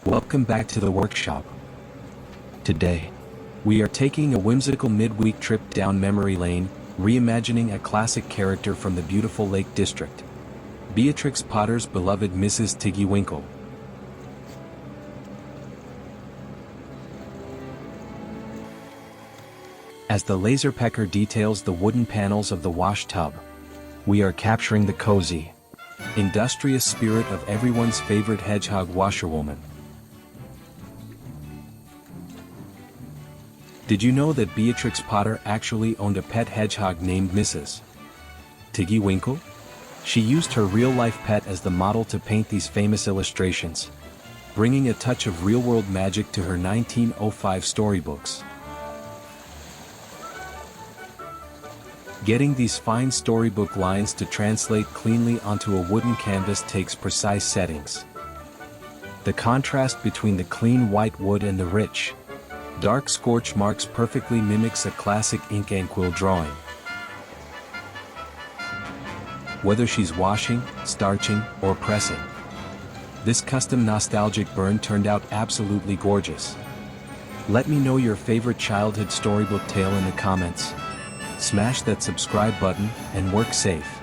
Welcome back to the workshop. Today, we are taking a whimsical midweek trip down memory lane, reimagining a classic character from the beautiful Lake District, Beatrix Potter's beloved Mrs. Tiggy-Winkle. As the laser pecker details the wooden panels of the wash tub, we are capturing the cozy, industrious spirit of everyone's favorite hedgehog washerwoman. Did you know that Beatrix Potter actually owned a pet hedgehog named Mrs. Tiggy-Winkle? She used her real-life pet as the model to paint these famous illustrations, bringing a touch of real-world magic to her 1905 storybooks. Getting these fine storybook lines to translate cleanly onto a wooden canvas takes precise settings. The contrast between the clean white wood and the rich, dark scorch marks perfectly mimics a classic ink and quill drawing. Whether she's washing, starching, or pressing, this custom nostalgic burn turned out absolutely gorgeous. Let me know your favorite childhood storybook tale in the comments. Smash that subscribe button and work safe.